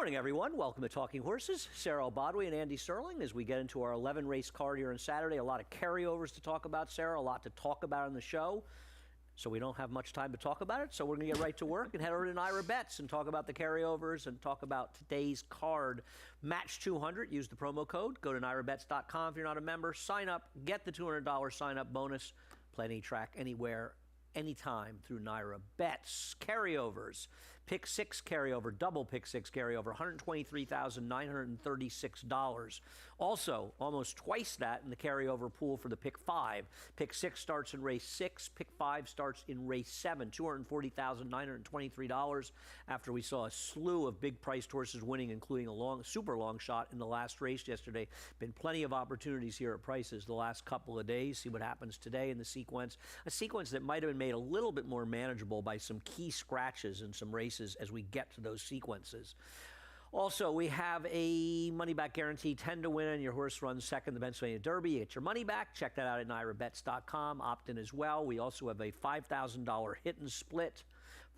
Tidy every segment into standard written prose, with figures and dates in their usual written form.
morning, everyone. Welcome to Talking Horses. Sarah Albadwi and Andy Serling as we get into our 11-race card here on Saturday. A lot of carryovers to talk about, Sarah. A lot to talk about on the show. So we don't have much time to talk about it. So we're going to get right to work and head over to NYRA Bets and talk about the carryovers and talk about today's card. Match 200. Use the promo code. Go to nyrabets.com if you're not a member. Sign up. Get the $200 sign-up bonus. Play any track, anywhere, anytime through NYRA Bets. Carryovers. Pick 6 carryover, double pick 6 carryover, $123,936. Also, almost twice that in the carryover pool for the pick 5. Pick 6 starts in race 6. Pick 5 starts in race 7. $240,923 after we saw a slew of big priced horses winning, including a super long shot in the last race yesterday. Been plenty of opportunities here at prices the last couple of days. See what happens today in the sequence. A sequence that might have been made a little bit more manageable by some key scratches in some races as we get to those sequences. Also, we have a money-back guarantee, 10 to win, and your horse runs second in the Pennsylvania Derby. You get your money back. Check that out at nyrabets.com. Opt in as well. We also have a $5,000 hit and split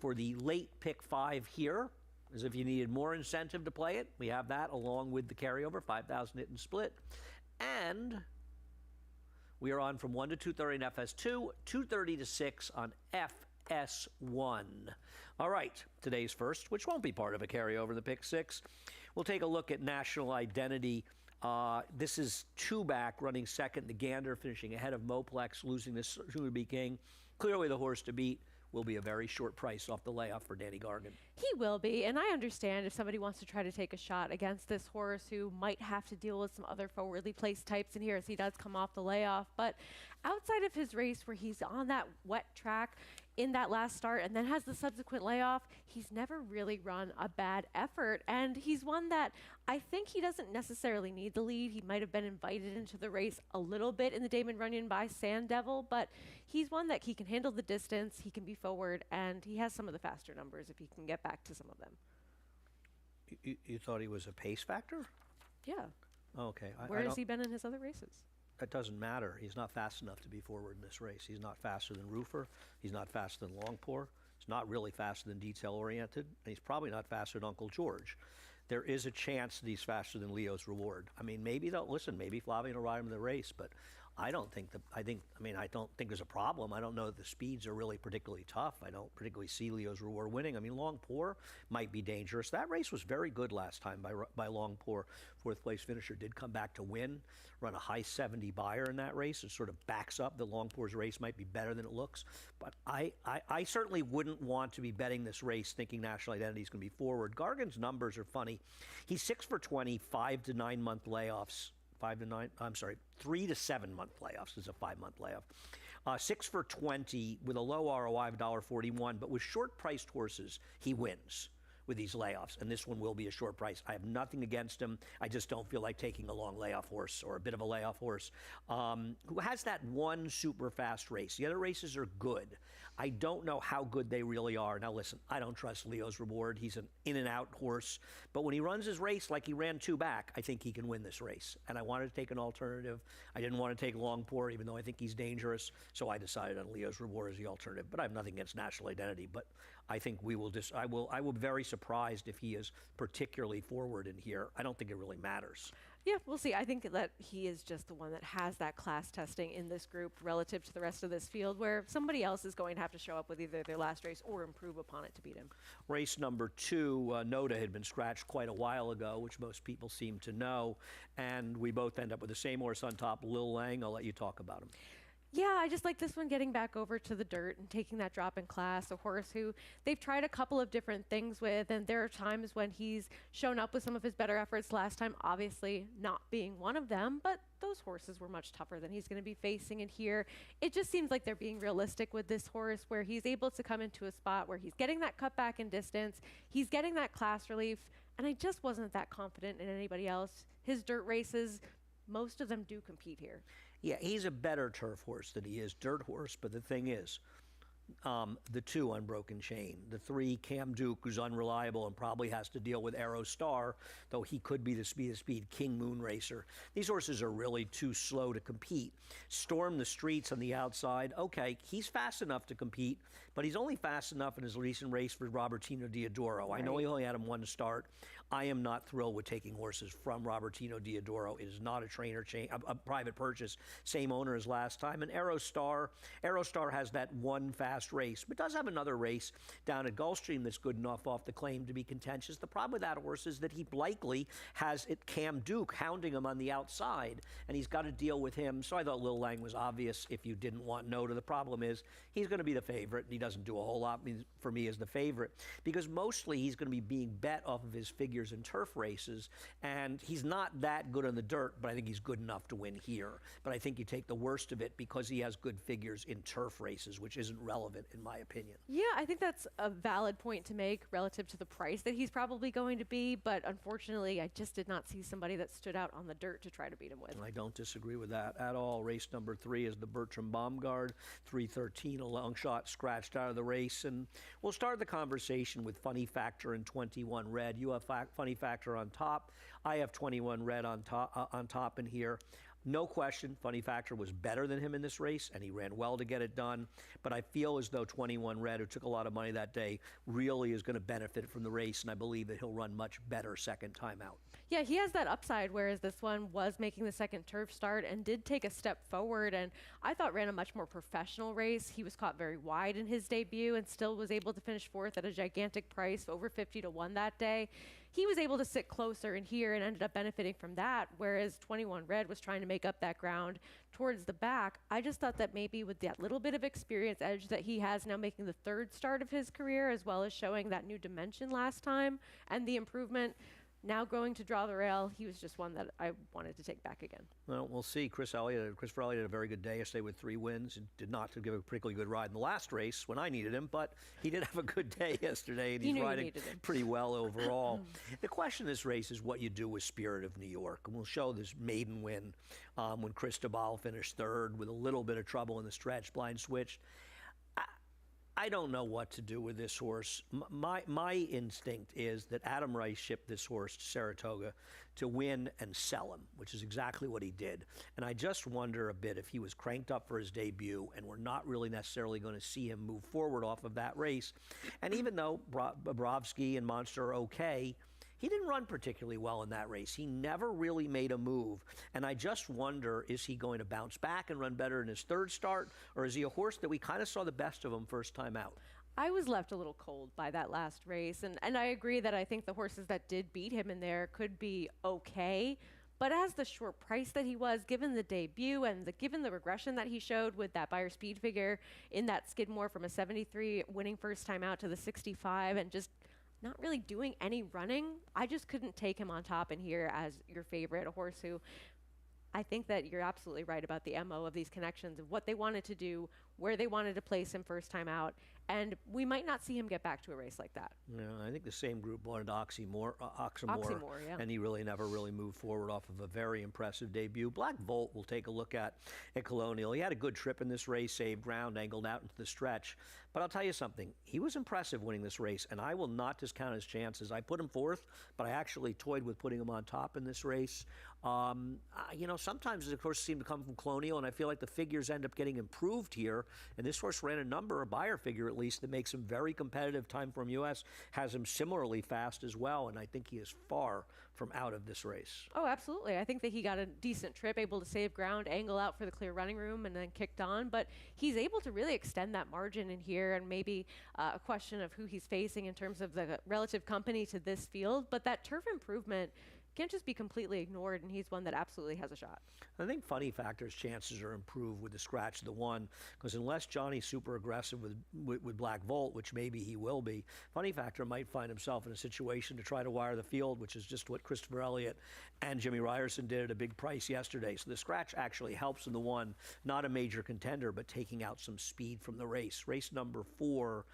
for the late pick 5 here, as if you needed more incentive to play it. We have that along with the carryover, 5,000 hit and split. And we are on from 1 to 2:30 in FS2, 2:30 to 6 on FS1. All right, today's first, which won't be part of a carryover in the pick 6. We'll take a look at National Identity. This is 2 back, running second. The Gander finishing ahead of Moplex, losing this soon-to-be King. Clearly the horse to beat. Will be a very short price off the layoff for Danny Gargan. He will be, and I understand if somebody wants to try to take a shot against this horse who might have to deal with some other forwardly placed types in here as he does come off the layoff. But outside of his race where he's on that wet track in that last start and then has the subsequent layoff, he's never really run a bad effort. And he's one that I think he doesn't necessarily need the lead. He might have been invited into the race a little bit in the Damon Runyon by Sand Devil, but he's one that he can handle the distance, he can be forward, and he has some of the faster numbers if he can get back to some of them. You thought he was a pace factor? Yeah. Okay. Where has he been in his other races? That doesn't matter. He's not fast enough to be forward in this race. He's not faster than Roofer. He's not faster than Longpour. He's not really faster than Detail Oriented. And he's probably not faster than Uncle George. There is a chance that he's faster than Leo's Reward. I mean, maybe maybe Flavien will ride him in the race, but I don't think I don't think there's a problem. I don't know that the speeds are really particularly tough. I don't particularly see Leo's Reward winning. I mean, Longpour might be dangerous. That race was very good last time by Longpour. 4th place finisher did come back to win, run a high 70 buyer in that race. It sort of backs up that Longpour's race might be better than it looks. But I certainly wouldn't want to be betting this race thinking National Identity is going to be forward. Gargan's numbers are funny. He's 6 for 20, 5 to 9 month layoffs. 3 to 7 month layoffs. This is a 5-month layoff. 6 for 20 with a low ROI of $1.41, but with short priced horses, he wins with these layoffs, and this one will be a short price. I have nothing against him. I just don't feel like taking a long layoff horse or a bit of a layoff horse who has that one super fast race. The other races are good. I don't know how good they really are. Now listen, I don't trust Leo's Reward. He's an in and out horse, but when he runs his race like he ran 2 back, I think he can win this race. And I wanted to take an alternative. I didn't want to take Longpour, even though I think he's dangerous, so I decided on Leo's Reward as the alternative. But I have nothing against National Identity, but I think we will I will be very surprised if he is particularly forward in here. I don't think it really matters. Yeah, we'll see. I think that he is just the one that has that class testing in this group relative to the rest of this field, where somebody else is going to have to show up with either their last race or improve upon it to beat him. Race number 2, Noda had been scratched quite a while ago, which most people seem to know, and we both end up with the same horse on top, Lil Lang. I'll let you talk about him. Yeah, I just like this one getting back over to the dirt and taking that drop in class, a horse who they've tried a couple of different things with, and there are times when he's shown up with some of his better efforts last time, obviously not being one of them, but those horses were much tougher than he's going to be facing in here. It just seems like they're being realistic with this horse, where he's able to come into a spot where he's getting that cutback in distance, he's getting that class relief, and I just wasn't that confident in anybody else. His dirt races, most of them do compete here. Yeah, he's a better turf horse than he is dirt horse, but the thing is, the 2 Unbroken Chain, the 3 Cam Duke, who's unreliable and probably has to deal with Arrow Star, though he could be the speed King Moon Racer. These horses are really too slow to compete. Storm the Streets on the outside. Okay, he's fast enough to compete, but he's only fast enough in his recent race for Robertino Diodoro. Right. I know he only had him 1 start. I am not thrilled with taking horses from Robertino Diodoro. It is not a trainer chain, a private purchase, same owner as last time. And Aerostar has that one fast race, but does have another race down at Gulfstream that's good enough off the claim to be contentious. The problem with that horse is that he likely has Cam Duke hounding him on the outside, and he's got to deal with him. So I thought Lil Lang was obvious if you didn't want Noda. The problem is he's going to be the favorite, and he doesn't do a whole lot for me as the favorite, because mostly he's going to be being bet off of his figures in turf races, and he's not that good on the dirt, but I think he's good enough to win here. But I think you take the worst of it because he has good figures in turf races, which isn't relevant in my opinion. Yeah, I think that's a valid point to make relative to the price that he's probably going to be, but unfortunately I just did not see somebody that stood out on the dirt to try to beat him with. I don't disagree with that at all. Race number 3 is the Bertram Baumgard, 313, a long shot scratched out of the race. And we'll start the conversation with Funny Factor and 21 Red. You have Funny Factor on top. I have 21 Red on top in here. No question, Funny Factor was better than him in this race, and he ran well to get it done. But I feel as though 21 Red, who took a lot of money that day, really is going to benefit from the race, and I believe that he'll run much better second time out. Yeah, he has that upside, whereas this one was making the second turf start and did take a step forward, and I thought ran a much more professional race. He was caught very wide in his debut and still was able to finish fourth at a gigantic price, over 50 to 1 that day. He was able to sit closer in here and ended up benefiting from that, whereas 21 Red was trying to make up that ground towards the back. I just thought that maybe with that little bit of experience edge that he has now, making the third start of his career, as well as showing that new dimension last time and the improvement, now going to draw the rail, he was just one that I wanted to take back again. Well, we'll see. Christopher Elliott had a very good day yesterday with 3 wins. He did not give a particularly good ride in the last race when I needed him, but he did have a good day yesterday, and he's riding pretty well overall. The question in this race is what you do with Spirit of New York. And we'll show this maiden win when Cristobal finished third with a little bit of trouble in the stretch, blind switched. I don't know what to do with this horse. My instinct is that Adam Rice shipped this horse to Saratoga to win and sell him, which is exactly what he did. And I just wonder a bit if he was cranked up for his debut and we're not really necessarily going to see him move forward off of that race. And even though Bobrovsky and Monster are okay, he didn't run particularly well in that race. He never really made a move. And I just wonder, is he going to bounce back and run better in his third start? Or is he a horse that we kind of saw the best of him first time out? I was left a little cold by that last race. And I agree that I think the horses that did beat him in there could be okay. But as the short price that he was, given the debut and given the regression that he showed with that Beyer speed figure in that Skidmore from a 73 winning first time out to the 65 and just not really doing any running, I just couldn't take him on top in here as your favorite, a horse who I think that you're absolutely right about the MO of these connections, of what they wanted to do, where they wanted to place him first time out, and we might not see him get back to a race like that. Yeah, I think the same group wanted Oxymore, yeah. And he really never moved forward off of a very impressive debut. Black Volt we'll take a look at Colonial. He had a good trip in this race, saved ground, angled out into the stretch. But I'll tell you something, he was impressive winning this race, and I will not discount his chances. I put him fourth, but I actually toyed with putting him on top in this race. Sometimes the horses seem to come from Colonial, and I feel like the figures end up getting improved here. And this horse ran a number, a Beyer figure at least, that makes him very competitive. Time from US has him similarly fast as well, and I think he is far from out of this race. Oh, absolutely. I think that he got a decent trip, able to save ground, angle out for the clear running room, and then kicked on. But he's able to really extend that margin in here, and maybe a question of who he's facing in terms of the relative company to this field. But that turf improvement can't just be completely ignored, and he's one that absolutely has a shot. I think Funny Factor's chances are improved with the scratch of the 1, because unless Johnny's super aggressive with Black Volt, which maybe he will be, Funny Factor might find himself in a situation to try to wire the field, which is just what Christopher Elliott and Jimmy Ryerson did at a big price yesterday. So the scratch actually helps in the 1, not a major contender, but taking out some speed from the race. Race number 4,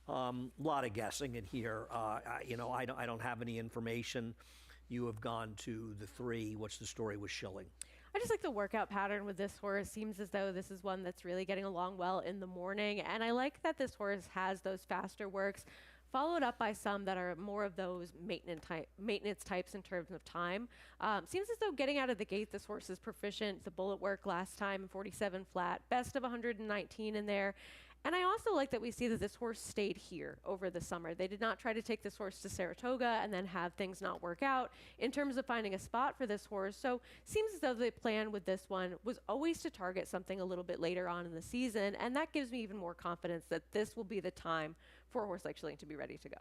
a lot of guessing in here. I don't have any information. You have gone to the 3. What's the story with Schilling? I just like the workout pattern with this horse. Seems as though this is one that's really getting along well in the morning. And I like that this horse has those faster works, followed up by some that are more of those maintenance types in terms of time. Seems as though getting out of the gate, this horse is proficient. The bullet work last time, 47 flat, best of 119 in there. And I also like that we see that this horse stayed here over the summer. They did not try to take this horse to Saratoga and then have things not work out in terms of finding a spot for this horse. So seems as though the plan with this one was always to target something a little bit later on in the season. And that gives me even more confidence that this will be the time for a horse like Shilling to be ready to go.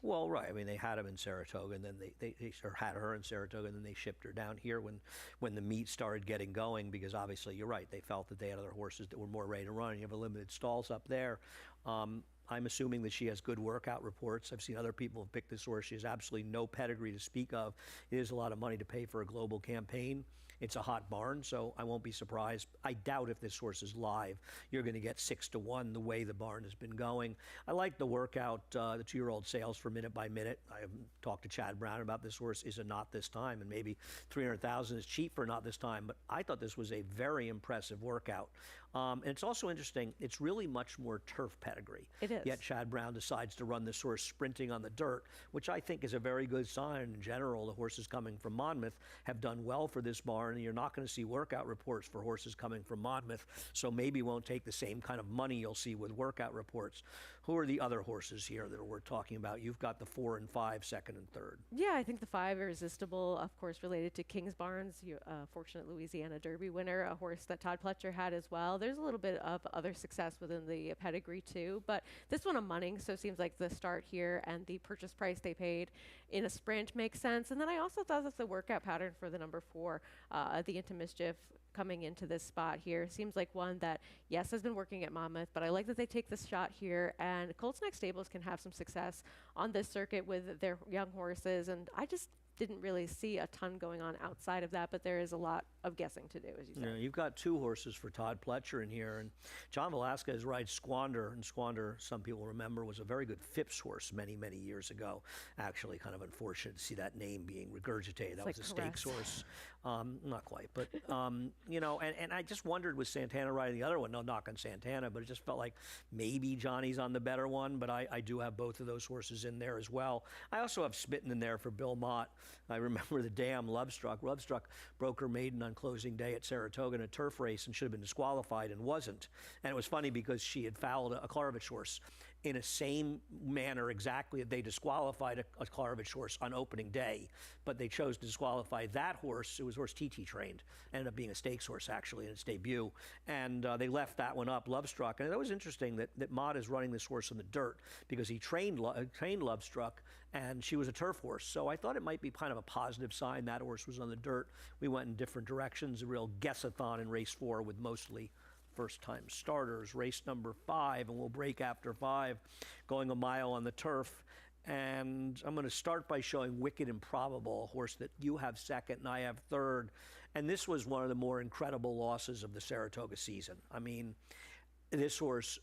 Well, right. I mean, they had him in Saratoga, and then they or had her in Saratoga, and then they shipped her down here when the meet started getting going. Because obviously, you're right. They felt that they had other horses that were more ready to run. You have a limited stalls up there. I'm assuming that she has good workout reports. I've seen other people have picked this horse. She has absolutely no pedigree to speak of. It is a lot of money to pay for a global campaign. It's a hot barn, so I won't be surprised. I doubt if this horse is live, you're going to get 6-1 the way the barn has been going. I like the workout, the 2-year-old sales for minute by minute. I have talked to Chad Brown about this horse is a not this time, and maybe 300,000 is cheap for not this time, but I thought this was a very impressive workout. And it's also interesting, it's really much more turf pedigree. It is. Yet Chad Brown decides to run this horse sprinting on the dirt, which I think is a very good sign. In general, the horses coming from Monmouth have done well for this barn, and you're not going to see workout reports for horses coming from Monmouth, so maybe won't take the same kind of money you'll see with workout reports. Who are the other horses here that we're talking about? You've got the 4 and 5, second and third. Yeah, I think the 5 Irresistible, of course, related to Kings Barnes, fortunate Louisiana Derby winner, a horse that Todd Pletcher had as well. There's a little bit of other success within the pedigree too, but this one I'm munning, so it seems like the start here and the purchase price they paid in a sprint makes sense. And then I also thought that the workout pattern for the number 4, the Into Mischief, coming into this spot here seems like one that, yes, has been working at Monmouth, but I like that they take this shot here, and Colts Neck Stables can have some success on this circuit with their young horses, and I just didn't really see a ton going on outside of that, but there is a lot of guessing to do, as you said. Yeah, you've got 2 horses for Todd Pletcher in here, and John Velasquez rides Squander, and Squander, some people remember, was a very good Phipps horse many, many years ago. Actually, kind of unfortunate to see that name being regurgitated. That was a stakes horse. Not quite, but, you know, and I just wondered with Santana riding the other one, no knock on Santana, but it just felt like maybe Johnny's on the better one, but I do have both of those horses in there as well. I also have Smitten in there for Bill Mott. I remember the damn Lovestruck. Lovestruck broke her maiden on closing day at Saratoga in a turf race and should have been disqualified and wasn't. And it was funny because she had fouled a Carryovers horse in a same manner exactly that they disqualified a Carryovers horse on opening day, but they chose to disqualify that horse. It was horse TT trained, ended up being a stakes horse actually in its debut, and they left that one up, Lovestruck. And that was interesting that Mott is running this horse in the dirt because he trained Lovestruck, and she was a turf horse. So I thought it might be kind of a positive sign that horse was on the dirt. We went in different directions, a real guess-a-thon in race 4 with mostly first-time starters. Race number 5, and we'll break after 5, going a mile on the turf. And I'm going to start by showing Wicked Improbable, a horse that you have second and I have third. And this was one of the more incredible losses of the Saratoga season. I mean, this horse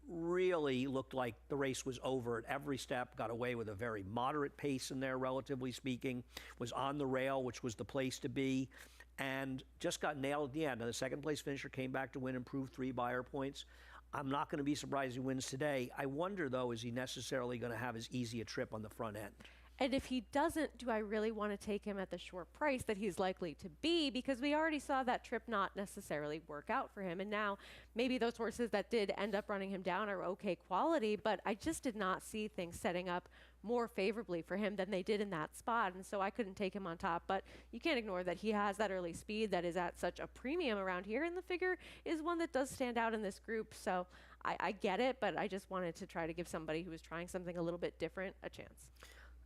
really looked like the race was over at every step, got away with a very moderate pace in there, relatively speaking, was on the rail, which was the place to be, and just got nailed at the end. Now, the second place finisher came back to win, improved 3 Beyer points. I'm not going to be surprised he wins today. I wonder, though, is he necessarily going to have as easy a trip on the front end? And if he doesn't, do I really want to take him at the short price that he's likely to be? Because we already saw that trip not necessarily work out for him. And now maybe those horses that did end up running him down are okay quality, but I just did not see things setting up more favorably for him than they did in that spot. And so I couldn't take him on top. But you can't ignore that he has that early speed that is at such a premium around here. And the figure is one that does stand out in this group. So I get it, but I just wanted to try to give somebody who was trying something a little bit different a chance.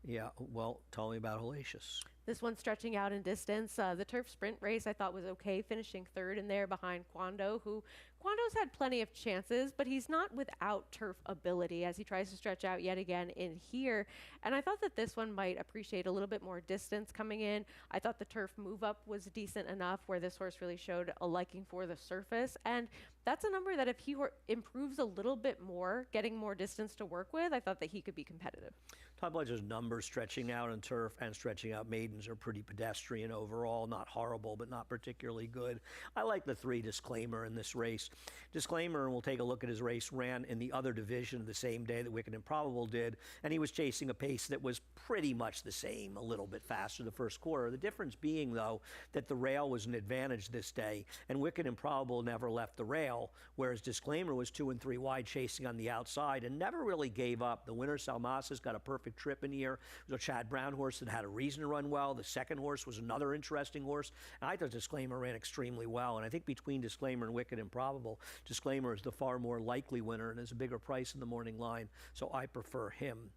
Yeah, well, tell me about Hellacious. This one stretching out in distance. The turf sprint race I thought was okay, finishing third in there behind Quando, who Quando's had plenty of chances, but he's not without turf ability as he tries to stretch out yet again in here. And I thought that this one might appreciate a little bit more distance coming in. I thought the turf move up was decent enough where this horse really showed a liking for the surface. And that's a number that if he improves a little bit more, getting more distance to work with, I thought that he could be competitive. Todd Pletcher's numbers stretching out on turf and stretching out maiden are pretty pedestrian overall, not horrible, but not particularly good. I like the 3 Disclaimer in this race. Disclaimer, and we'll take a look at his race, ran in the other division the same day that Wicked Improbable did, and he was chasing a pace that was pretty much the same, a little bit faster the first quarter. The difference being, though, that the rail was an advantage this day, and Wicked Improbable never left the rail, whereas Disclaimer was 2 and 3 wide chasing on the outside and never really gave up. The winner, Salmasas, got a perfect trip in here. It was a Chad Brown horse that had a reason to run well. The second horse was another interesting horse. And I thought Disclaimer ran extremely well. And I think between Disclaimer and Wicked Improbable, Disclaimer is the far more likely winner and is a bigger price in the morning line. So I prefer him.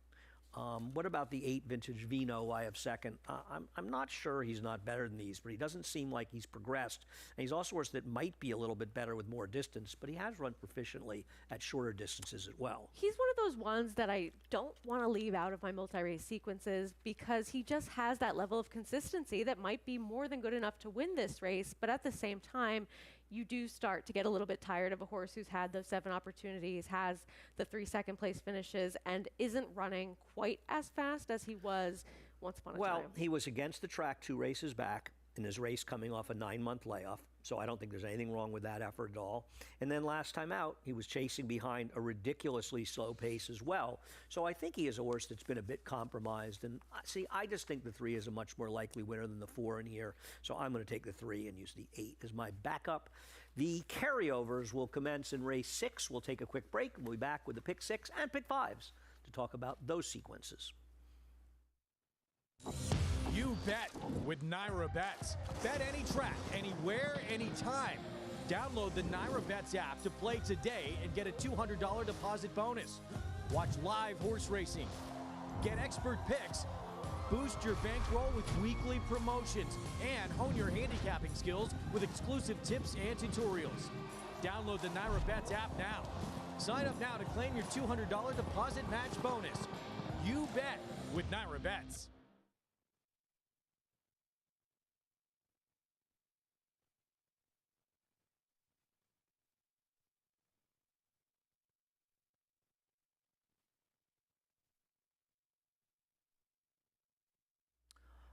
What about the 8 Vintage Vino I have second? I'm not sure he's not better than these, but he doesn't seem like he's progressed. And he's also a horse that might be a little bit better with more distance, but he has run proficiently at shorter distances as well. He's one of those ones that I don't want to leave out of my multi-race sequences because he just has that level of consistency that might be more than good enough to win this race, but at the same time, you do start to get a little bit tired of a horse who's had those 7 opportunities, has the 3 second place finishes, and isn't running quite as fast as he was once upon a time. Well, he was against the track 2 races back in his race coming off a 9-month layoff, so I don't think there's anything wrong with that effort at all. And then last time out, he was chasing behind a ridiculously slow pace as well. So I think he is a horse that's been a bit compromised. And see, I just think the 3 is a much more likely winner than the 4 in here. So I'm going to take the 3 and use the 8 as my backup. The carryovers will commence in race 6. We'll take a quick break and we'll be back with the pick 6 and pick 5s to talk about those sequences. You bet with Naira Bets. Bet any track, anywhere, anytime. Download the Naira Bets app to play today and get a $200 deposit bonus. Watch live horse racing. Get expert picks. Boost your bankroll with weekly promotions and hone your handicapping skills with exclusive tips and tutorials. Download the Naira Bets app now. Sign up now to claim your $200 deposit match bonus. You bet with Naira Bets.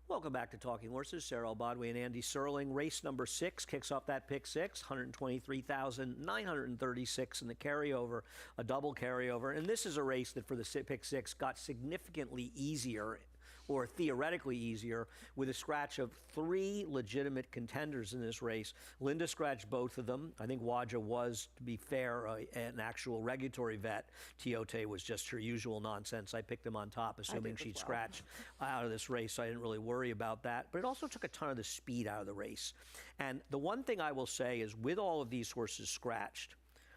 Welcome back to Talking Horses. Sarah Albadwi and Andy Serling. Race number 6 kicks off that pick 6, 123,936 in the carryover, a double carryover. And this is a race that for the pick 6 got significantly easier, or theoretically easier, with a scratch of 3 legitimate contenders in this race. Linda scratched both of them. I think Waja was, to be fair, an actual regulatory vet. Tiote was just her usual nonsense. I picked them on top, assuming she'd scratch out of this race, so I didn't really worry about that. But it also took a ton of the speed out of the race. And the one thing I will say is, with all of these horses scratched,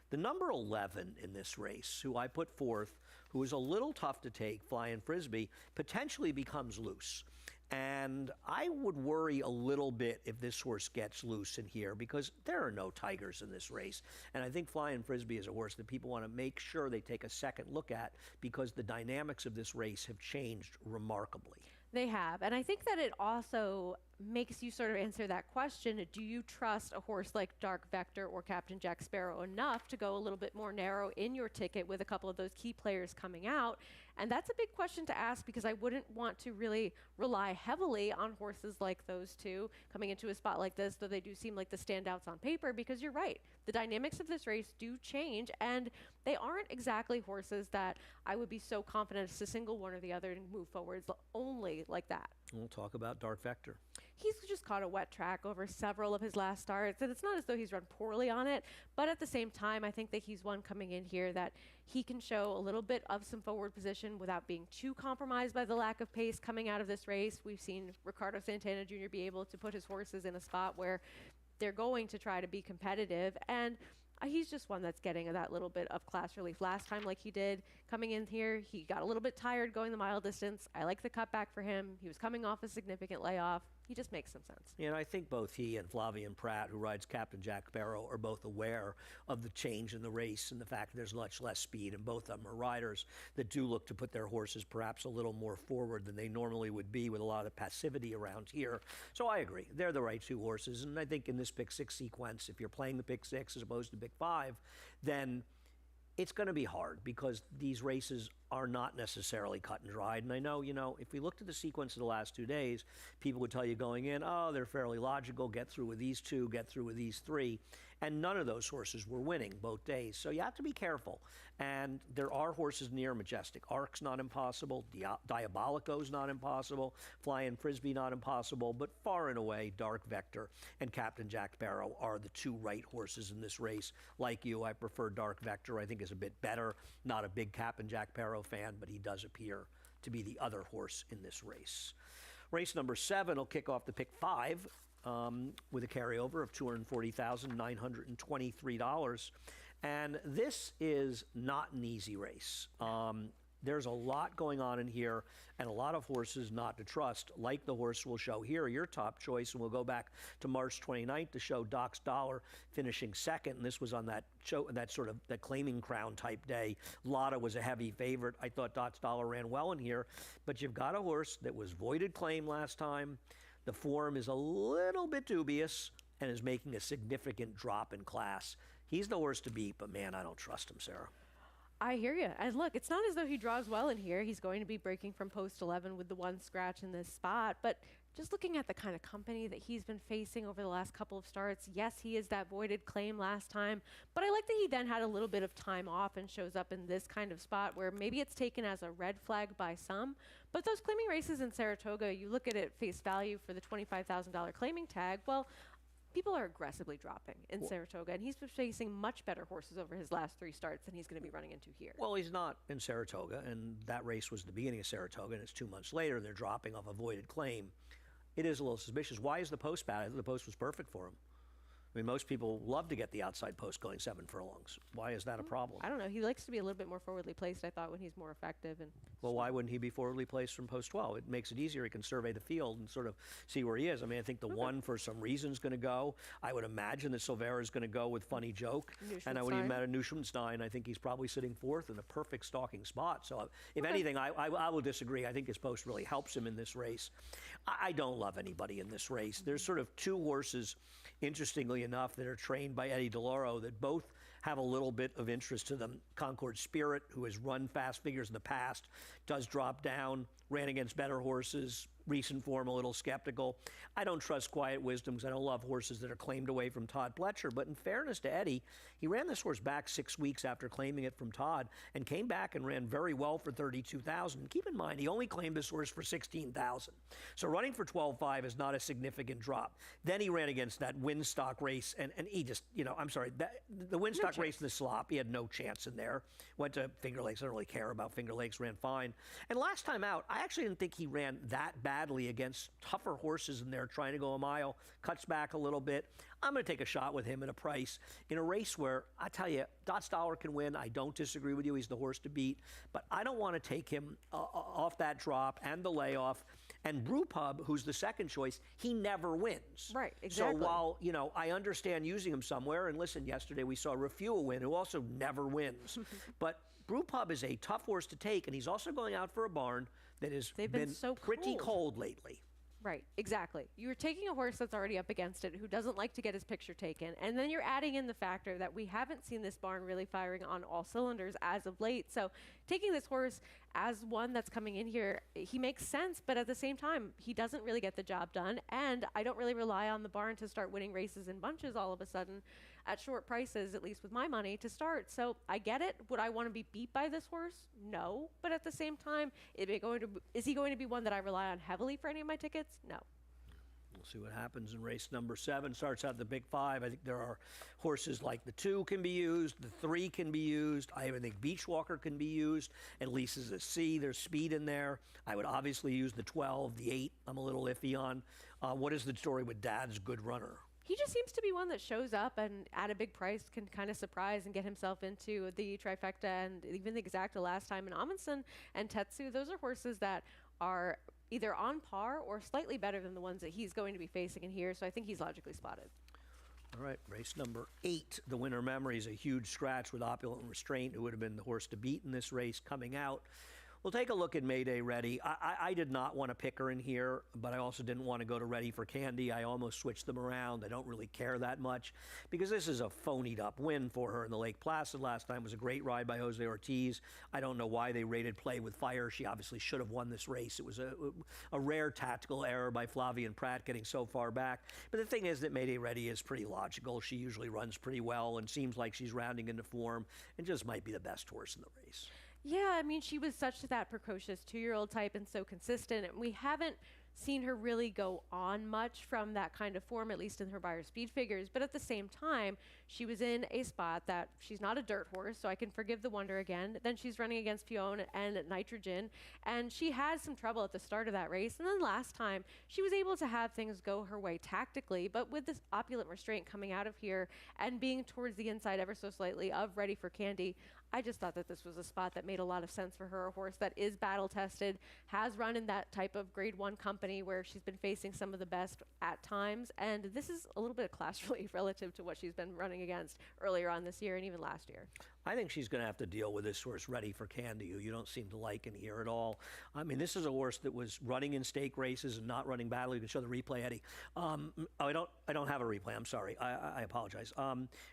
the number 11 in this race, who I put fourth, who is a little tough to take, Flying Frisbee, potentially becomes loose. And I would worry a little bit if this horse gets loose in here, because there are no tigers in this race. And I think Flying Frisbee is a horse that people want to make sure they take a second look at, because the dynamics of this race have changed remarkably. They have. And I think that it also makes you sort of answer that question. Do you trust a horse like Dark Vector or Captain Jack Sparrow enough to go a little bit more narrow in your ticket with a couple of those key players coming out? And that's a big question to ask, because I wouldn't want to really rely heavily on horses like those two coming into a spot like this, though they do seem like the standouts on paper, because you're right. The dynamics of this race do change, and they aren't exactly horses that I would be so confident to single one or the other and move forwards only like that. We'll talk about Dark Vector. He's just caught a wet track over several of his last starts, and it's not as though he's run poorly on it, but at the same time, I think that he's one coming in here that he can show a little bit of some forward position without being too compromised by the lack of pace coming out of this race. We've seen Ricardo Santana Jr. be able to put his horses in a spot where they're going to try to be competitive, and he's just one that's getting that little bit of class relief. Last time, like he did, coming in here, he got a little bit tired going the mile distance. I like the cutback for him. He was coming off a significant layoff. He just makes some sense. Yeah, and I think both he and Flavian Pratt, who rides Captain Jack Sparrow, are both aware of the change in the race and the fact that there's much less speed, and both of them are riders that do look to put their horses perhaps a little more forward than they normally would be, with a lot of passivity around here. So I agree. They're the right 2 horses, and I think in this pick 6 sequence, if you're playing the pick 6 as opposed to pick 5, then It's going to be hard because these races are not necessarily cut and dried. And I know, if we looked at the sequence of the last 2 days, people would tell you going in, oh, they're fairly logical, get through with these two, get through with these three. And none of those horses were winning both days. So you have to be careful. And there are horses near Majestic. Ark's not impossible. Diabolico's not impossible. Flying Frisbee not impossible. But far and away, Dark Vector and Captain Jack Sparrow are the two right horses in this race. Like you, I prefer Dark Vector. I think is a bit better. Not a big Captain Jack Sparrow fan, but he does appear to be the other horse in this race. Race number 7 will kick off the pick 5 with a carryover of $240,923. And this is not an easy race. There's a lot going on in here and a lot of horses not to trust, like the horse we'll show here, your top choice. And we'll go back to March 29th to show Doc's Dollar finishing second. And this was on that show, that claiming crown type day. Lotta was a heavy favorite. I thought Doc's Dollar ran well in here. But you've got a horse that was voided claim last time. The form is a little bit dubious and is making a significant drop in class. He's the horse to beat, but man, I don't trust him, Sarah. I hear you. And look, it's not as though he draws well in here. He's going to be breaking from post 11 with the one scratch in this spot. But just looking at the kind of company that he's been facing over the last couple of starts, yes, he is that voided claim last time. But I like that he then had a little bit of time off and shows up in this kind of spot where maybe it's taken as a red flag by some. But those claiming races in Saratoga, you look at it face value for the $25,000 claiming tag, well, people are aggressively dropping in Saratoga, and he's been facing much better horses over his last 3 starts than he's going to be running into here. Well, he's not in Saratoga, and that race was the beginning of Saratoga, and it's 2 months later, and they're dropping off a voided claim. It is a little suspicious. Why is the post bad? I think the post was perfect for him. I mean, most people love to get the outside post going 7 furlongs. Why is that a problem? I don't know. He likes to be a little bit more forwardly placed, I thought, when he's more effective. And well, why wouldn't he be forwardly placed from post 12? It makes it easier. He can survey the field and sort of see where he is. I mean, I think the one for some reason is going to go. I would imagine that Silvera is going to go with Funny Joke. And I would even imagine Neuschwanstein. I think he's probably sitting 4th in a perfect stalking spot. So if anything, I will disagree. I think his post really helps him in this race. I don't love anybody in this race. There's sort of 2 horses, interestingly enough, that are trained by Eddie DeLauro that both have a little bit of interest to them. Concord Spirit, who has run fast figures in the past, does drop down, ran against better horses, recent form a little skeptical. I don't trust Quiet Wisdom because I don't love horses that are claimed away from Todd Pletcher. But in fairness to Eddie, he ran this horse back 6 weeks after claiming it from Todd and came back and ran very well for $32,000. Keep in mind, he only claimed this horse for $16,000. So running for $12,500 is not a significant drop. Then he ran against that Winstock race, and he just, I'm sorry, the Winstock race in the slop, he had no chance in there. Went to Finger Lakes. I don't really care about Finger Lakes, ran fine. And last time out, I actually didn't think he ran that badly against tougher horses in there trying to go a mile, cuts back a little bit. I'm going to take a shot with him at a price in a race where, I tell you, Dot's Dollar can win. I don't disagree with you. He's the horse to beat. But I don't want to take him off that drop and the layoff. And Brewpub, who's the second choice, he never wins. Right, exactly. So while, I understand using him somewhere, and listen, yesterday we saw Refuel win, who also never wins. But Brewpub is a tough horse to take, and he's also going out for a barn that has been so pretty cold lately. Right, exactly. You're taking a horse that's already up against it, who doesn't like to get his picture taken, and then you're adding in the factor that we haven't seen this barn really firing on all cylinders as of late. So taking this horse as one that's coming in here, he makes sense, but at the same time, he doesn't really get the job done, and I don't really rely on the barn to start winning races in bunches all of a sudden at short prices, at least with my money, to start. So I get it. Would I want to be beat by this horse? No. But at the same time, is he going to be one that I rely on heavily for any of my tickets? No. We'll see what happens in race number 7. Starts out the big 5. I think there are horses like the 2 can be used, the 3 can be used. I even think Beachwalker can be used, at least as a C. There's speed in there. I would obviously use the 12, the 8. I'm a little iffy on. What is the story with Dad's Good Runner? He just seems to be one that shows up and at a big price can kind of surprise and get himself into the trifecta and even the exacta last time. And Amundsen and Tetsu, those are horses that are either on par or slightly better than the ones that he's going to be facing in here. So I think he's logically spotted. All right, race number 8. The Winter Memory is a huge scratch with Opulent Restraint, who would have been the horse to beat in this race coming out. We'll take a look at Mayday Ready. I did not want to pick her in here, but I also didn't want to go to Ready for Candy. I almost switched them around. I don't really care that much because this is a phonied up win for her in the Lake Placid last time. It was a great ride by Jose Ortiz. I don't know why they rated Play with Fire. She obviously should have won this race. It was a rare tactical error by Flavien Prat getting so far back. But the thing is that Mayday Ready is pretty logical. She usually runs pretty well and seems like she's rounding into form and just might be the best horse in the race. Yeah, I mean, she was such that precocious 2-year-old type and so consistent. And we haven't seen her really go on much from that kind of form, at least in her Beyer speed figures. But at the same time, she was in a spot that she's not a dirt horse, so I can forgive the wonder again. Then she's running against Fiona and Nitrogen, and she had some trouble at the start of that race. And then last time, she was able to have things go her way tactically, but with this opulent restraint coming out of here and being towards the inside ever so slightly of Ready for Candy, I just thought that this was a spot that made a lot of sense for her, a horse that is battle tested, has run in that type of grade 1 company where she's been facing some of the best at times, and this is a little bit of class relief relative to what she's been running against earlier on this year and even last year. I think she's going to have to deal with this horse Ready for Candy, who you don't seem to like in here at all. I mean, this is a horse that was running in stake races and not running battle. You can show the replay, Eddie. I don't have a replay. I'm sorry. I apologize.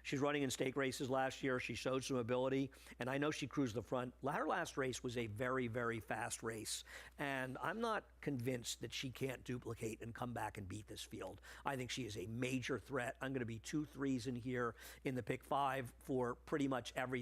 She's running in stake races last year. She showed some ability, and I know she cruised the front. Her last race was a very, very fast race, and I'm not convinced that she can't duplicate and come back and beat this field. I think she is a major threat. I'm going to be 2-3s in here in the pick 5 for pretty much everything.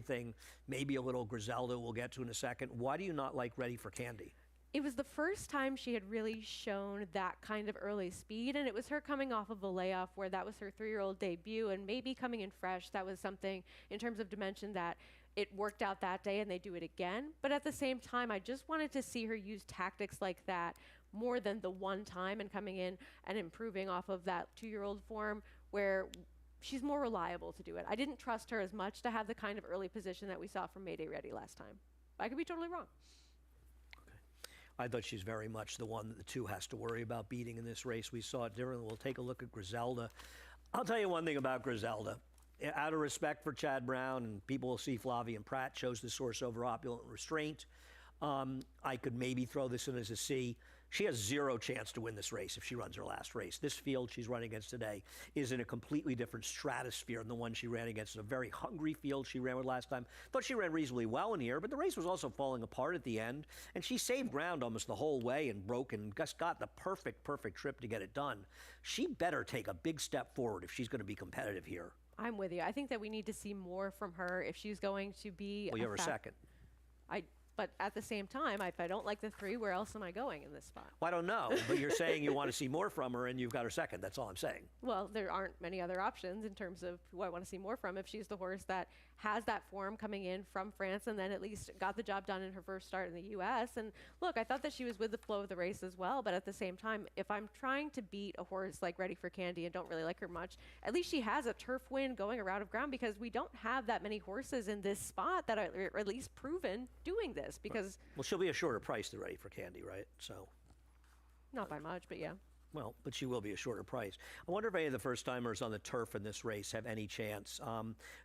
Maybe a little Griselda we'll get to in a second. Why do you not like Ready for Candy? It was the first time she had really shown that kind of early speed, and it was her coming off of a layoff where that was her 3-year-old debut, and maybe coming in fresh, that was something in terms of dimension that it worked out that day and they do it again. But at the same time, I just wanted to see her use tactics like that more than the one time and coming in and improving off of that 2-year-old form where she's more reliable to do it. I didn't trust her as much to have the kind of early position that we saw from Mayday Ready last time. I could be totally wrong. Okay. I thought she's very much the one that the 2 has to worry about beating in this race. We saw it differently. We'll take a look at Griselda. I'll tell you one thing about Griselda. Out of respect for Chad Brown, and people will see Flavien Prat chose this horse over Opulent Restraint, I could maybe throw this in as a C. She has 0 chance to win this race if she runs her last race. This field she's running against today is in a completely different stratosphere than the one she ran against. It's a very hungry field she ran with last time. Thought she ran reasonably well in here, but the race was also falling apart at the end, and she saved ground almost the whole way and broke and just got the perfect trip to get it done. She better take a big step forward if she's going to be competitive here. I'm with you. I think that we need to see more from her if she's going to be. Well, you're a second. But at the same time, if I don't like the 3, where else am I going in this spot? Well, I don't know, but you're saying you want to see more from her, and you've got her second. That's all I'm saying. Well, there aren't many other options in terms of who I want to see more from if she's the horse that has that form coming in from France and then at least got the job done in her first start in the U.S. And look, I thought that she was with the flow of the race as well, but at the same time, if I'm trying to beat a horse like Ready for Candy and don't really like her much, at least she has a turf win going around of ground because we don't have that many horses in this spot that are at least proven doing this because... Well, she'll be a shorter price than Ready for Candy, right? So, not by much, but yeah. Well, but she will be a shorter price. I wonder if any of the first-timers on the turf in this race have any chance.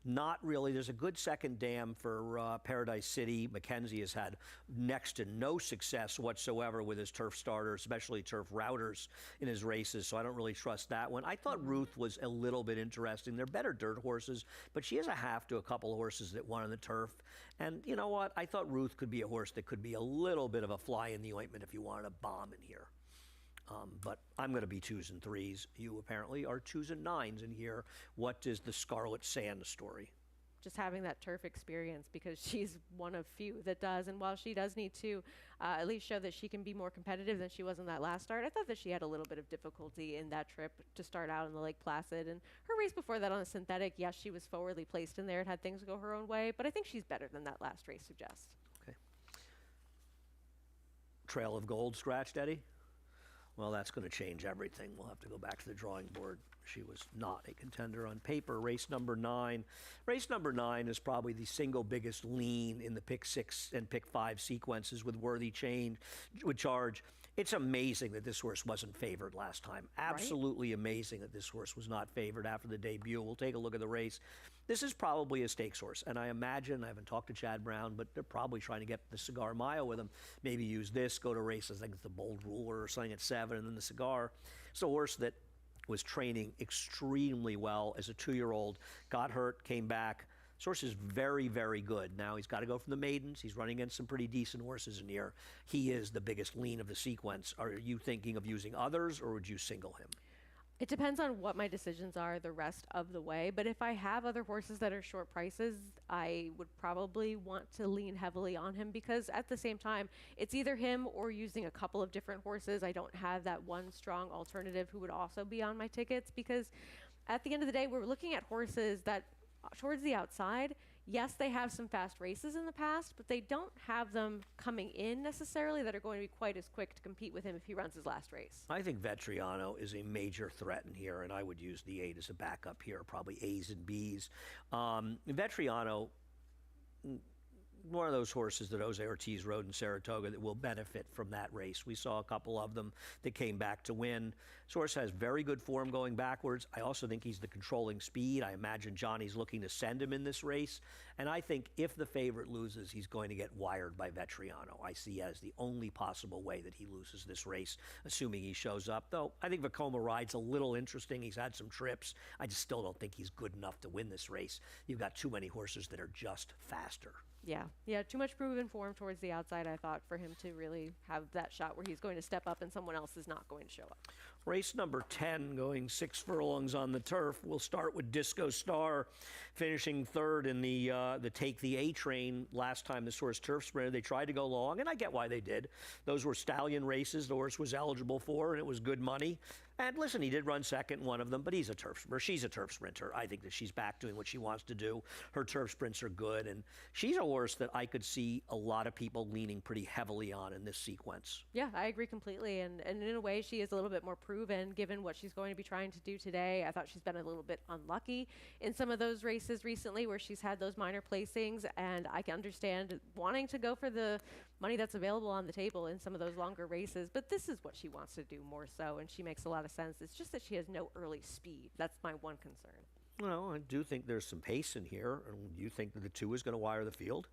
Not really. There's a good second dam for Paradise City. Mackenzie has had next to no success whatsoever with his turf starters, especially turf routers in his races, so I don't really trust that one. I thought Ruth was a little bit interesting. They're better dirt horses, but she has a half to a couple of horses that won on the turf. And you know what? I thought Ruth could be a horse that could be a little bit of a fly in the ointment if you wanted a bomb in here. But I'm going to be 2s and 3s. You apparently are 2s and 9s in here. What is the Scarlet Sand story? Just having that turf experience because she's one of few that does. And while she does need to at least show that she can be more competitive than she was in that last start, I thought that she had a little bit of difficulty in that trip to start out in the Lake Placid. And her race before that on a synthetic, yes, she was forwardly placed in there and had things go her own way, but I think she's better than that last race suggests. Okay. Trail of Gold scratched, Eddie? Well, that's going to change everything. We'll have to go back to the drawing board. She was not a contender on paper. Race number 9. Race number 9 is probably the single biggest lean in the pick 6 and pick 5 sequences with Worthy Change, with Charge. It's amazing that this horse wasn't favored last time. Absolutely amazing that this horse was not favored after the debut. We'll take a look at the race. This is probably a stakes horse, and I imagine, I haven't talked to Chad Brown, but they're probably trying to get the Cigar Mile with him. Maybe use this, go to races, I think it's the Bold Ruler or something at 7, and then the Cigar. It's a horse that was training extremely well as a 2-year-old, got hurt, came back. This horse is very, very good. Now he's got to go from the maidens. He's running against some pretty decent horses in here. He is the biggest lean of the sequence. Are you thinking of using others, or would you single him? It depends on what my decisions are the rest of the way, but if I have other horses that are short prices, I would probably want to lean heavily on him, because at the same time, it's either him or using a couple of different horses. I don't have that one strong alternative who would also be on my tickets, because at the end of the day, we're looking at horses that towards the outside, yes, they have some fast races in the past, but they don't have them coming in necessarily that are going to be quite as quick to compete with him if he runs his last race. I think Vetriano is a major threat in here, and I would use the 8 as a backup here, probably A's and B's. Vetriano, one of those horses that Jose Ortiz rode in Saratoga that will benefit from that race. We saw a couple of them that came back to win. This horse has very good form going backwards. I also think he's the controlling speed. I imagine Johnny's looking to send him in this race. And I think if the favorite loses, he's going to get wired by Vetriano. I see as the only possible way that he loses this race, assuming he shows up. Though I think Vekoma ride's a little interesting. He's had some trips. I just still don't think he's good enough to win this race. You've got too many horses that are just faster. Yeah, too much proven form towards the outside, I thought, for him to really have that shot where he's going to step up and someone else is not going to show up. Race number 10, going 6 furlongs on the turf. We'll start with Disco Star, finishing third in the Take the A Train. Last time this horse turf sprinted, they tried to go long, and I get why they did. Those were stallion races the horse was eligible for, and it was good money. And listen, he did run second in one of them, but he's a turf sprinter. She's a turf sprinter. I think that she's back doing what she wants to do. Her turf sprints are good, and she's a horse that I could see a lot of people leaning pretty heavily on in this sequence. Yeah, I agree completely, and in a way, she is a little bit more proven given what she's going to be trying to do today. I thought she's been a little bit unlucky in some of those races recently where she's had those minor placings, and I can understand wanting to go for the money that's available on the table in some of those longer races, but this is what she wants to do more so, and she makes a lot of sense. It's just that she has no early speed. That's my one concern. Well, I do think there's some pace in here. And you think that the 2 is going to wire the field?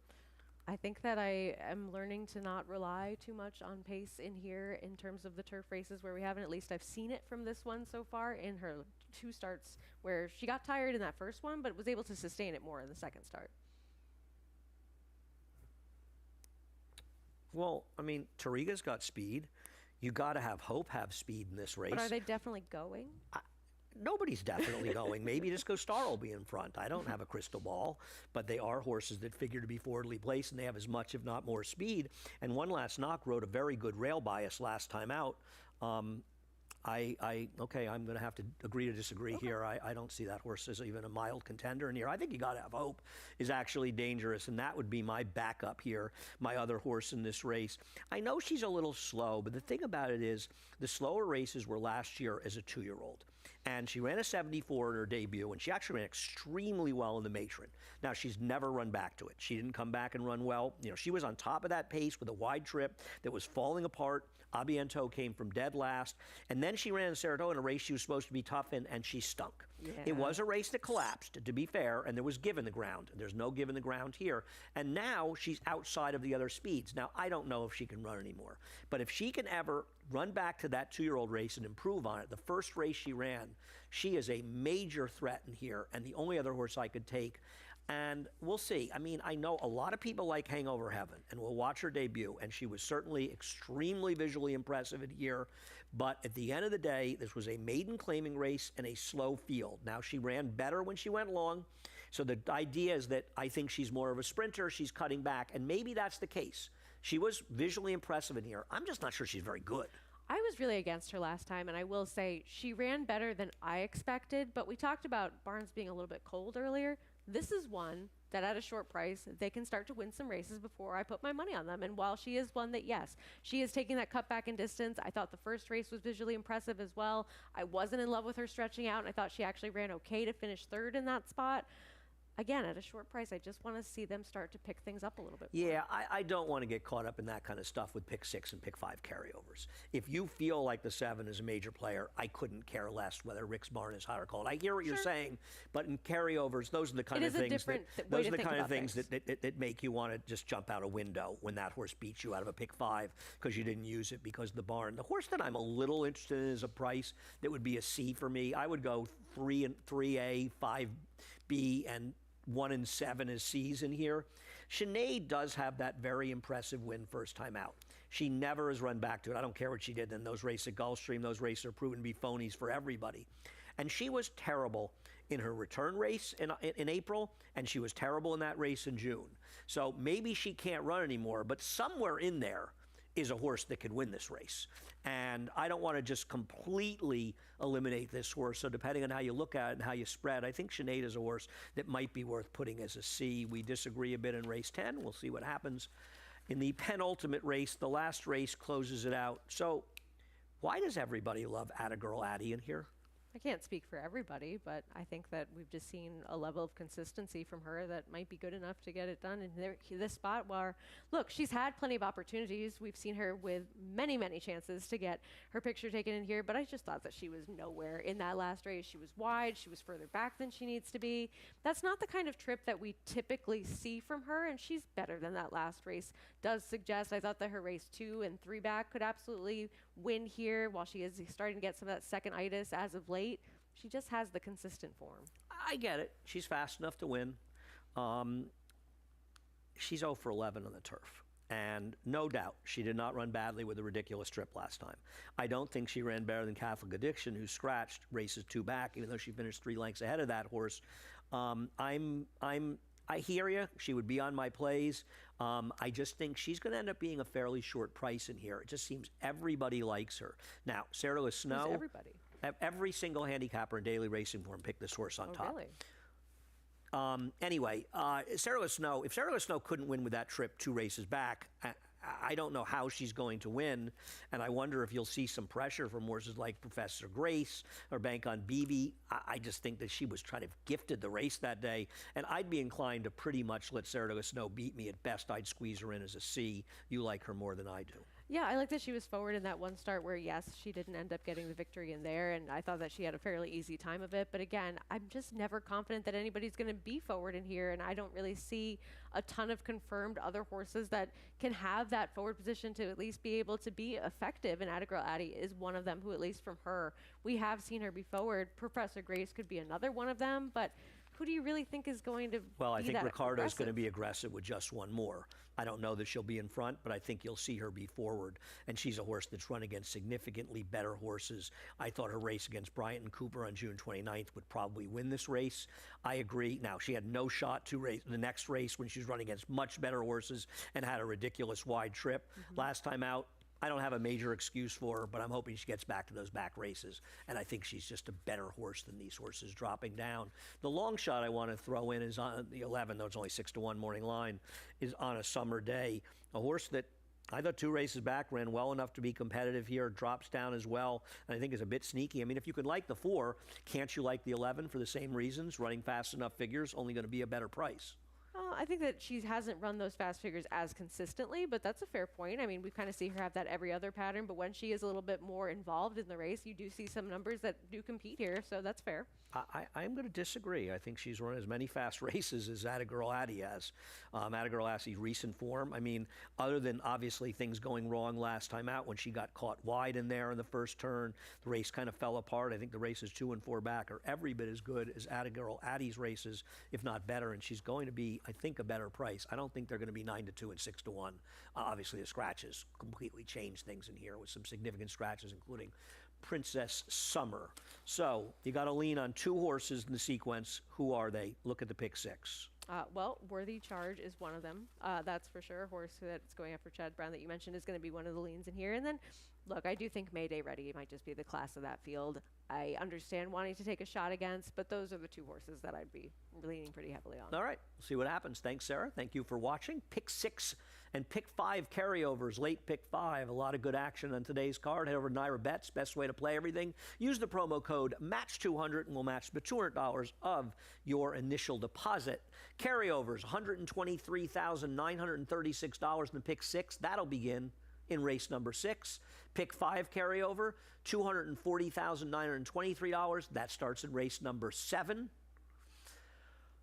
I think that I am learning to not rely too much on pace in here in terms of the turf races where we haven't. At least I've seen it from this one so far in her 2 starts where she got tired in that first one, but was able to sustain it more in the second start. Well, I mean, Tariga's got speed. You got to have Hope have speed in this race. But are they definitely going? Nobody's definitely going. Maybe Disco Star will be in front. I don't have a crystal ball, but they are horses that figure to be forwardly placed, and they have as much, if not more, speed. And One Last Knock rode a very good rail bias last time out. Okay, I'm going to have to agree to disagree here. I don't see that horse as even a mild contender in here. I think you got to have Hope is actually dangerous, and that would be my backup here, my other horse in this race. I know she's a little slow, but the thing about it is the slower races were last year as a 2-year-old. And she ran a 74 in her debut, and she actually ran extremely well in the Matron. Now, she's never run back to it. She didn't come back and run well. You know, she was on top of that pace with a wide trip that was falling apart. Abiento came from dead last. And then she ran in Saratoga in a race she was supposed to be tough in, and she stunk. Yeah. It was a race that collapsed, to be fair, and there was give in the ground. There's no give in the ground here. And now she's outside of the other speeds. Now, I don't know if she can run anymore. But if she can ever run back to that 2-year-old race and improve on it, the first race she ran, she is a major threat in here, and the only other horse I could take. And we'll see. I mean, I know a lot of people like Hangover Heaven, and we'll watch her debut, and she was certainly extremely visually impressive in here. But at the end of the day, this was a maiden claiming race in a slow field. Now, she ran better when she went long. So the idea is that I think she's more of a sprinter. She's cutting back, and maybe that's the case. She was visually impressive in here. I'm just not sure she's very good. I was really against her last time, and I will say she ran better than I expected, but we talked about Barnes being a little bit cold earlier. This is one that at a short price, they can start to win some races before I put my money on them. And while she is one that, yes, she is taking that cut back in distance. I thought the first race was visually impressive as well. I wasn't in love with her stretching out, and I thought she actually ran okay to finish third in that spot. again, at a short price, I just want to see them start to pick things up a little bit more. Yeah, I don't want to get caught up in that kind of stuff with pick 6 and pick 5 carryovers. If you feel like the 7 is a major player, I couldn't care less whether Rick's Barn is hot or cold. I hear what you're saying, but in carryovers, those are the kind of things that make you want to just jump out a window when that horse beats you out of a pick 5 because you didn't use it because of the barn. The horse that I'm a little interested in is a price that would be a C for me. I would go 3A, 5B, and 1 and 7 as C's in here. Sinead does have that very impressive win first time out. She never has run back to it. I don't care what she did in those races at Gulfstream. Those races are proven to be phonies for everybody. And she was terrible in her return race in April, and she was terrible in that race in June. So maybe she can't run anymore, but somewhere in there is a horse that could win this race. And I don't want to just completely eliminate this horse. So depending on how you look at it and how you spread, I think Sinead is a horse that might be worth putting as a C. We disagree a bit in race 10. We'll see what happens. In the penultimate race, the last race closes it out. So why does everybody love Atta Girl Addie in here? I can't speak for everybody, but I think that we've just seen a level of consistency from her that might be good enough to get it done in this spot where, look, she's had plenty of opportunities. We've seen her with many, many chances to get her picture taken in here, but I just thought that she was nowhere in that last race. She was wide. She was further back than she needs to be. That's not the kind of trip that we typically see from her, and she's better than that last race does suggest. I thought that her race 2 and 3 back could absolutely win here while she is starting to get some of that second-itis as of late. She just has the consistent form. I get it. She's fast enough to win. She's 0 for 11 on the turf. And no doubt, she did not run badly with a ridiculous trip last time. I don't think she ran better than Catholic Addiction, who scratched races 2 back, even though she finished 3 lengths ahead of that horse. I hear you. She would be on my plays. I just think she's going to end up being a fairly short price in here. It just seems everybody likes her. Now, Sarah Lewis Snow. Who's everybody? Every single handicapper in daily racing form picked this horse on top. Really? Anyway, Sarah Lewis Snow, if Sarah Lewis Snow couldn't win with that trip 2 races back, I don't know how she's going to win, and I wonder if you'll see some pressure from horses like Professor Grace or Bank on BB. I just think that she was trying to gifted the race that day, and I'd be inclined to pretty much let Sarah Lewis Snow beat me. At best, I'd squeeze her in as a C. You like her more than I do. Yeah, I like that she was forward in that one start where, yes, she didn't end up getting the victory in there, and I thought that she had a fairly easy time of it. But again, I'm just never confident that anybody's going to be forward in here, and I don't really see a ton of confirmed other horses that can have that forward position to at least be able to be effective, and Atta Girl Addie is one of them who, at least from her, we have seen her be forward. Professor Grace could be another one of them, but who do you really think is going to Well, I be think that Ricardo's going to aggressive? be aggressive with just one more. I don't know that she'll be in front, but I think you'll see her be forward. And she's a horse that's run against significantly better horses. I thought her race against Bryant and Cooper on June 29th would probably win this race. I agree. Now, she had no shot to race the next race when she was running against much better horses and had a ridiculous wide trip. Last time out, I don't have a major excuse for her, but I'm hoping she gets back to those back races. And I think she's just a better horse than these horses dropping down. The long shot I want to throw in is on the 11, though it's only 6-1 morning line, is On a Summer Day. A horse that I thought 2 races back ran well enough to be competitive here, drops down as well, and I think is a bit sneaky. I mean, if you could like the 4, can't you like the 11 for the same reasons? Running fast enough figures, only going to be a better price. I think that she hasn't run those fast figures as consistently, but that's a fair point. I mean, we kind of see her have that every other pattern, but when she is a little bit more involved in the race, you do see some numbers that do compete here, so that's fair. I'm going to disagree. I think she's run as many fast races as Atta Girl Addie has. Atta Girl Addie's recent form, I mean, other than obviously things going wrong last time out when she got caught wide in there in the first turn, the race kind of fell apart. I think the races 2 and 4 back are every bit as good as Atta Girl Addie's races, if not better, and she's going to be, I think, a better price. I don't think they're going to be 9-2 and 6-1. Obviously, the scratches completely changed things in here with some significant scratches, including Princess Summer. So you got to lean on 2 horses in the sequence. Who are they? Look at the pick 6. Well, Worthy Charge is one of them. That's for sure. A horse that's going after Chad Brown that you mentioned is going to be one of the leans in here. And then Look, I do think Mayday Ready might just be the class of that field. I understand wanting to take a shot against, but those are the two horses that I'd be leaning pretty heavily on. All right, we'll see what happens. Thanks, Sarah. Thank you for watching. Pick 6 and pick 5 carryovers, late pick 5. A lot of good action on today's card. Head over to Naira Bets, best way to play everything. Use the promo code MATCH200 and we'll match the $200 of your initial deposit. Carryovers, $123,936 in pick 6. That'll begin in race number 6. Pick 5 carryover, $240,923. That starts in race number 7.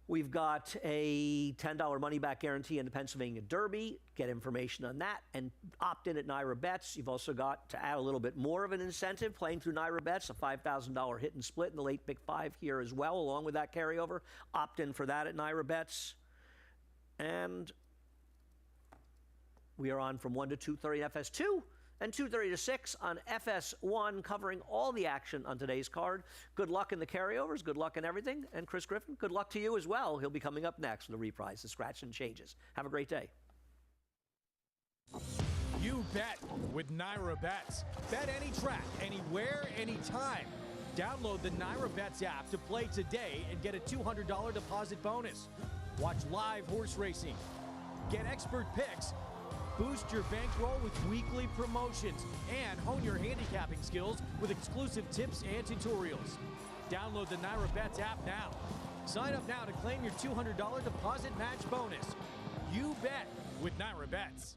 We've got a $10 money back guarantee in the Pennsylvania Derby. Get information on that and opt in at Naira Bets. You've also got to add a little bit more of an incentive playing through Naira Bets, a $5,000 hit and split in the late pick 5 here as well, along with that carryover. Opt in for that at Naira Bets. And we are on from 1 to 2:30 in FS2 and 2:30 to 6 on FS1, covering all the action on today's card. Good luck in the carryovers. Good luck in everything. And Chris Griffin, good luck to you as well. He'll be coming up next with a reprise, the Scratch and Changes. Have a great day. You bet with Naira Bets. Bet any track, anywhere, anytime. Download the Naira Bets app to play today and get a $200 deposit bonus. Watch live horse racing. Get expert picks. Boost your bankroll with weekly promotions and hone your handicapping skills with exclusive tips and tutorials. Download the Naira Bets app now. Sign up now to claim your $200 deposit match bonus. You bet with Naira Bets.